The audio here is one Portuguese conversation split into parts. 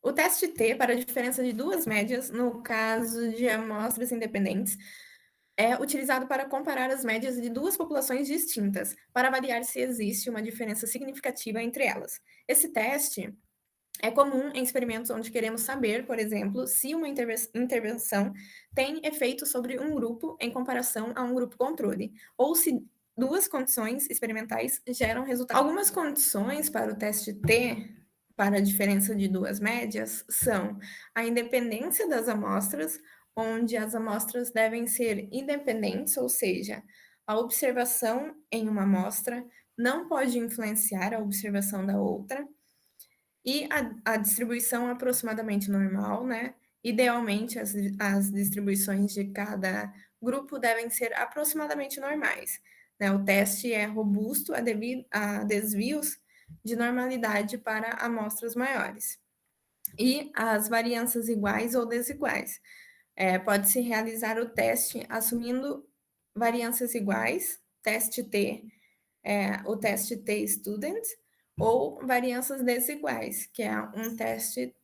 O teste T para a diferença de duas médias, no caso de amostras independentes, é utilizado para comparar as médias de duas populações distintas, para avaliar se existe uma diferença significativa entre elas. Esse teste é comum em experimentos onde queremos saber, por exemplo, se uma intervenção tem efeito sobre um grupo em comparação a um grupo controle, ou se duas condições experimentais geram resultados. Algumas condições para o teste T, para a diferença de duas médias, são a independência das amostras, onde as amostras devem ser independentes, ou seja, a observação em uma amostra não pode influenciar a observação da outra, e a distribuição aproximadamente normal, né? Idealmente, as distribuições de cada grupo devem ser aproximadamente normais. Né? O teste é robusto a desvios de normalidade para amostras maiores. E as variâncias iguais ou desiguais. Pode-se realizar o teste assumindo variâncias iguais, teste T, o teste T-Student, ou variâncias desiguais, que é um teste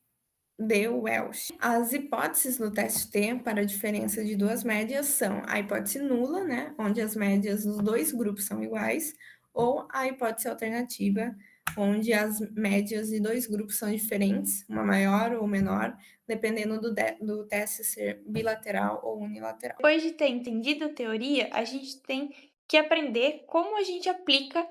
de Welsh. As hipóteses do teste T para a diferença de duas médias são a hipótese nula, né, onde as médias dos dois grupos são iguais, ou a hipótese alternativa, onde as médias de dois grupos são diferentes, uma maior ou menor, dependendo do teste ser bilateral ou unilateral. Depois de ter entendido a teoria, a gente tem que aprender como a gente aplica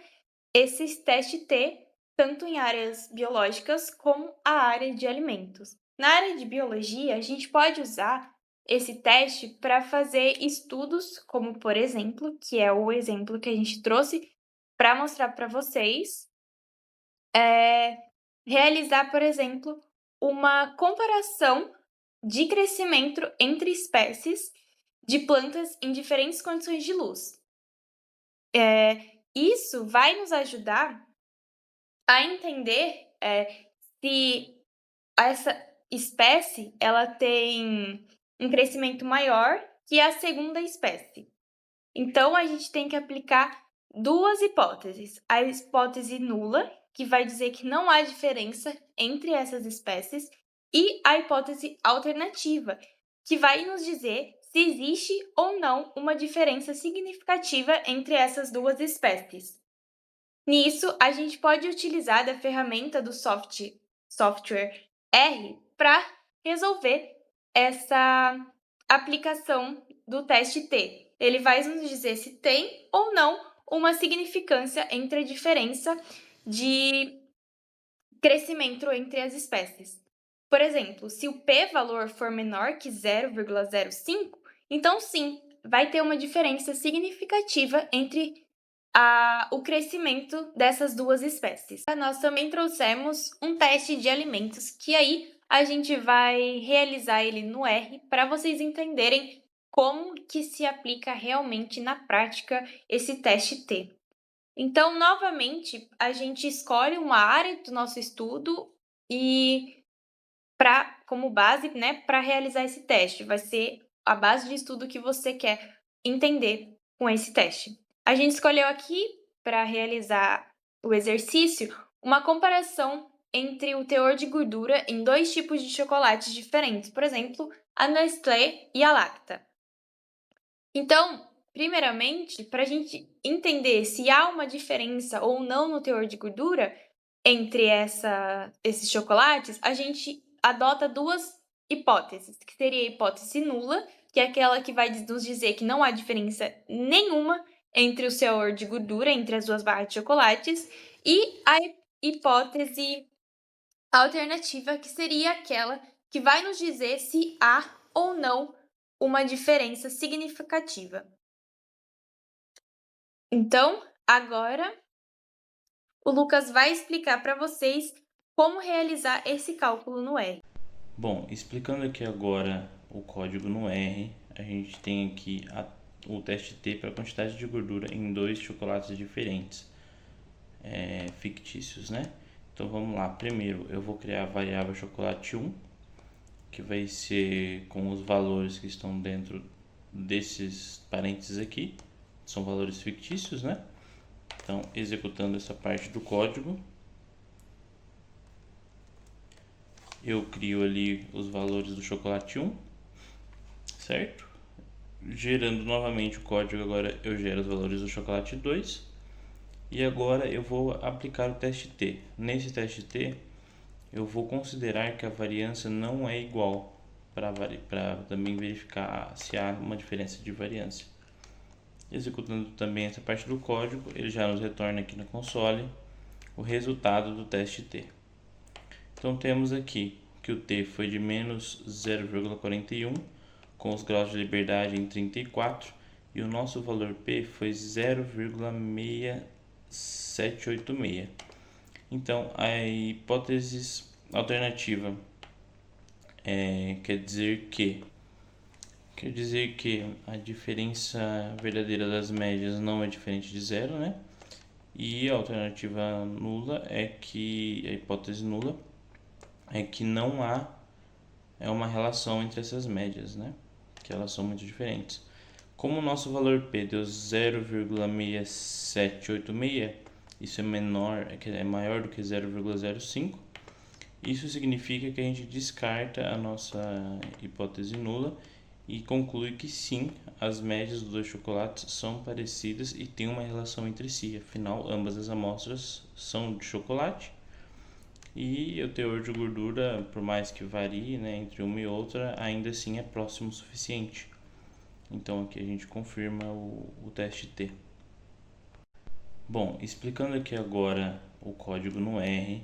esses testes T, tanto em áreas biológicas como a área de alimentos. Na área de biologia, a gente pode usar esse teste para fazer estudos, como por exemplo, que é o exemplo que a gente trouxe para mostrar para vocês, realizar, por exemplo, uma comparação de crescimento entre espécies de plantas em diferentes condições de luz. Isso vai nos ajudar a entender se essa espécie ela tem um crescimento maior que a segunda espécie. Então, a gente tem que aplicar duas hipóteses. A hipótese nula, que vai dizer que não há diferença entre essas espécies, e a hipótese alternativa, que vai nos dizer se existe ou não uma diferença significativa entre essas duas espécies. Nisso, a gente pode utilizar da ferramenta do software R para resolver essa aplicação do teste T. Ele vai nos dizer se tem ou não uma significância entre a diferença de crescimento entre as espécies. Por exemplo, se o p-valor for menor que 0,05, então sim, vai ter uma diferença significativa entre o crescimento dessas duas espécies. Nós também trouxemos um teste de alimentos, que aí a gente vai realizar ele no R para vocês entenderem como que se aplica realmente na prática esse teste T. Então, novamente, a gente escolhe uma área do nosso estudo e como base, né, para realizar esse teste. Vai ser a base de estudo que você quer entender com esse teste. A gente escolheu aqui, para realizar o exercício, uma comparação entre o teor de gordura em dois tipos de chocolates diferentes, por exemplo, a Nestlé e a Lacta. Então, primeiramente, para a gente entender se há uma diferença ou não no teor de gordura entre esses chocolates, a gente adota duas hipóteses, que seria a hipótese nula, que é aquela que vai nos dizer que não há diferença nenhuma entre o teor de gordura entre as duas barras de chocolates, e a hipótese alternativa, que seria aquela que vai nos dizer se há ou não uma diferença significativa. Então, agora o Lucas vai explicar para vocês como realizar esse cálculo no R. Bom, explicando aqui agora o código no R, a gente tem aqui o teste T para a quantidade de gordura em dois chocolates diferentes, fictícios, né? Então vamos lá, primeiro eu vou criar a variável chocolate 1, que vai ser com os valores que estão dentro desses parênteses aqui, são valores fictícios, né? Então, executando essa parte do código, eu crio ali os valores do chocolate 1, certo? Gerando novamente o código, agora eu gero os valores do chocolate 2. E agora eu vou aplicar o teste T. Nesse teste T, eu vou considerar que a variância não é igual, para também verificar se há uma diferença de variância. Executando também essa parte do código, ele já nos retorna aqui na console o resultado do teste T. Então temos aqui que o T foi de menos 0,41, com os graus de liberdade em 34, e o nosso valor P foi 0,6786. Então a hipótese alternativa quer dizer que a diferença verdadeira das médias não é diferente de zero, né? E a alternativa nula a hipótese nula é que não há uma relação entre essas médias, né? Que elas são muito diferentes. Como o nosso valor P deu 0,6786, isso é maior do que 0,05, isso significa que a gente descarta a nossa hipótese nula e conclui que sim, as médias dos dois chocolates são parecidas e têm uma relação entre si. Afinal, ambas as amostras são de chocolate e o teor de gordura, por mais que varie, né, entre uma e outra, ainda assim é próximo o suficiente. Então aqui a gente confirma o teste T. Bom, explicando aqui agora o código no R,